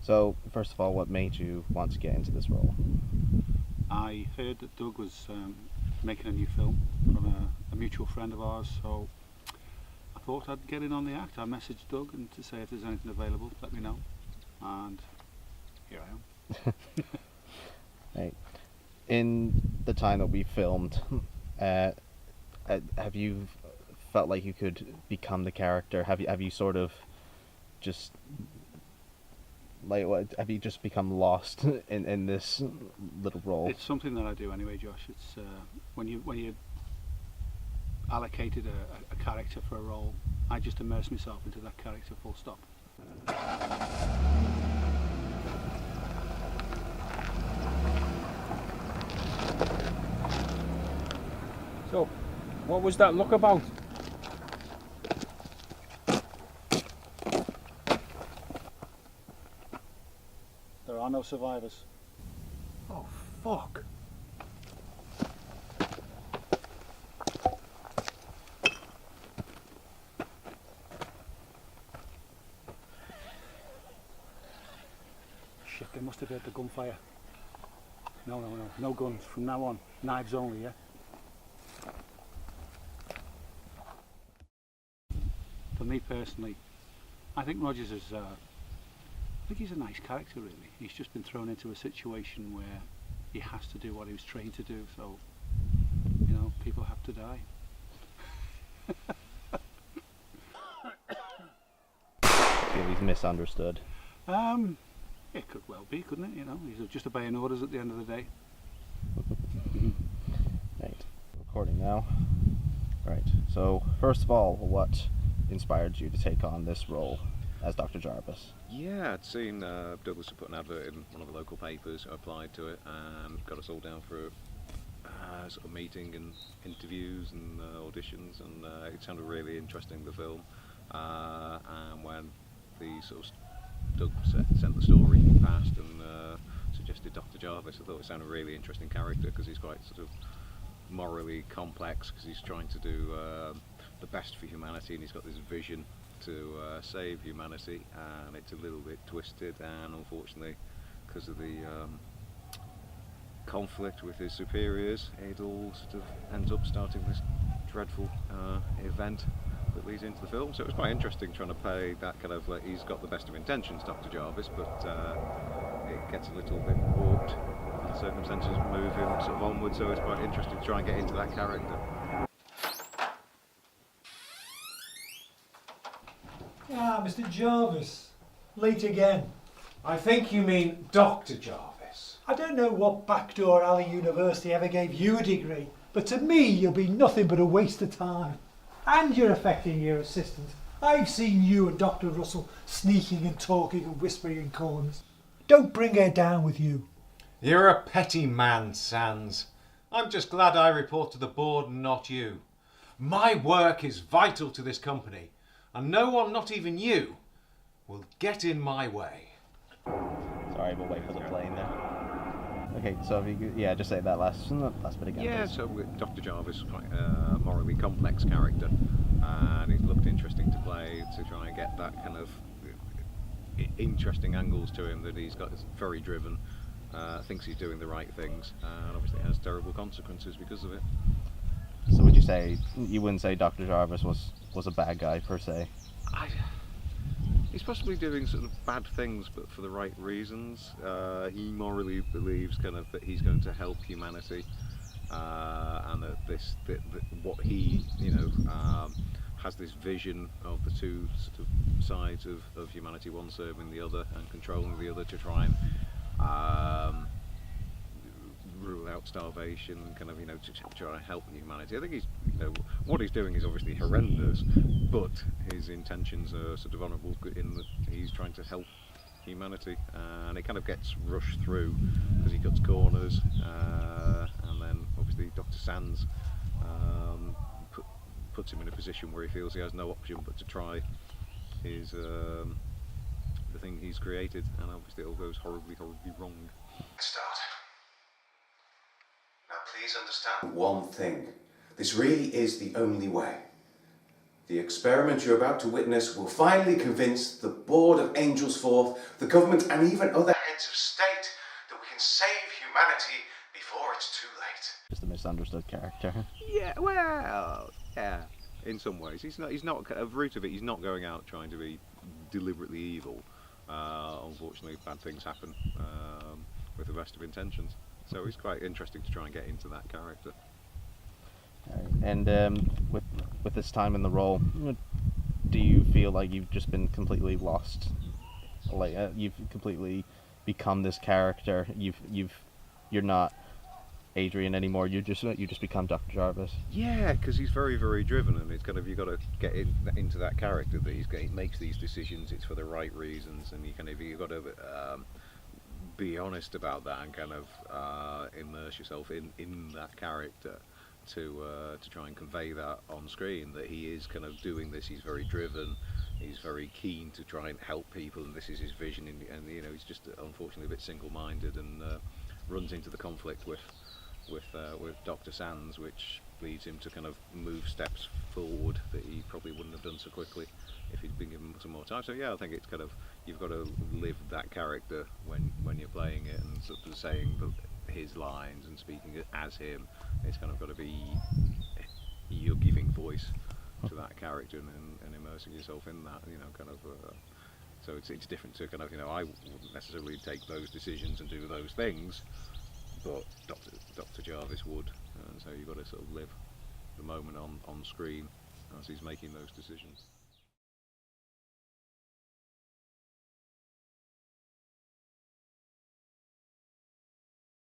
So, first of all, what made you want to get into this role? I heard that Doug was making a new film from a mutual friend of ours, so I thought I'd get in on the act. I messaged Doug and to say if there's anything available, let me know. And here I am. Right. In the time that we filmed, have you felt like you could become the character? Have you sort of just like have you just become lost in this little role? It's something that I do anyway, Josh. It's when you allocated a character for a role, I just immerse myself into that character, full stop. So, what was that look about? There are no survivors. Oh, fuck. Shit, they must have heard the gunfire. No guns from now on. Knives only, yeah? For me personally, I think Rogers is, I think he's a nice character really. He's just been thrown into a situation where he has to do what he was trained to do, so, you know, people have to die. Feel he's misunderstood. It could well be, couldn't it? You know, he's just obeying orders at the end of the day. Right. Recording now. Right. So, first of all, what inspired you to take on this role as Dr. Jarvis? Yeah, I'd seen Douglas had put an advert in one of the local papers. I applied to it and got us all down for a sort of meeting and interviews and auditions, and it sounded really interesting, the film. And when the sort of Doug sent the story past and suggested Dr. Jarvis, I thought it sounded a really interesting character because he's quite sort of morally complex, because he's trying to do the best for humanity, and he's got this vision to save humanity, and it's a little bit twisted, and unfortunately because of the conflict with his superiors, it all sort of ends up starting this dreadful event that leads into the film. So it was quite interesting trying to play that kind of, like, he's got the best of intentions, Dr. Jarvis, but it gets a little bit warped and circumstances move him sort of onward, so it's quite interesting to try and get into that character. Ah, Mr. Jarvis. Late again. I think you mean Dr. Jarvis. I don't know what backdoor alley university ever gave you a degree, but to me you'll be nothing but a waste of time. And you're affecting your assistant. I've seen you and Dr. Russell sneaking and talking and whispering in corners. Don't bring her down with you. You're a petty man, Sands. I'm just glad I report to the board and not you. My work is vital to this company, and no one, not even you, will get in my way. Sorry, we'll wait for the plane there. Okay, so if you could, yeah, just say that last bit again. Yeah, please. so Dr. Jarvis is quite a morally complex character, and it looked interesting to play, to try and get that kind of interesting angles to him, that he's got very driven, thinks he's doing the right things, and obviously has terrible consequences because of it. So would you say, you wouldn't say Dr. Jarvis was a bad guy per se? He's possibly doing sort of bad things, but for the right reasons. He morally believes kind of that he's going to help humanity, and that what he, you know, has this vision of the two sort of sides of humanity, one serving the other and controlling the other to try and rule out starvation and kind of, you know, to try and help humanity. I think he's, you know, what he's doing is obviously horrendous, but his intentions are sort of honourable in that he's trying to help humanity, and it kind of gets rushed through because he cuts corners, and then obviously Dr. Sands puts him in a position where he feels he has no option but to try his the thing he's created, and obviously it all goes horribly wrong. Start. Now please understand one thing. This really is the only way. The experiment you're about to witness will finally convince the Board of Angels Forth, the government, and even other heads of state that we can save humanity before it's too late. Just a misunderstood character. Yeah, well, yeah. In some ways, he's not. At the root of it, he's not going out trying to be deliberately evil. Unfortunately, bad things happen with the best of intentions. So it's quite interesting to try and get into that character. And with this time in the role, do you feel like you've just been completely lost? Like you've completely become this character. You're not Adrian anymore. You just become Dr. Jarvis. Yeah, because he's very, very driven, and it's kind of, you've got to get into that character that he makes these decisions. It's for the right reasons, and you've got to be honest about that and kind of immerse yourself in that character to try and convey that on screen, that he is kind of doing this. He's very driven. He's very keen to try and help people, and this is his vision. And he's just unfortunately a bit single-minded, and runs into the conflict with Dr. Sands, which leads him to kind of move steps forward that he probably wouldn't have done so quickly if he'd been given some more time. So yeah, I think it's kind of, you've got to live that character when you're playing it, and sort of saying his lines and speaking as him. It's kind of got to be, you're giving voice to that character and immersing yourself in that, kind of. So it's different to kind of, I wouldn't necessarily take those decisions and do those things, but Dr. Jarvis would, and so you've got to sort of live the moment on screen as he's making those decisions.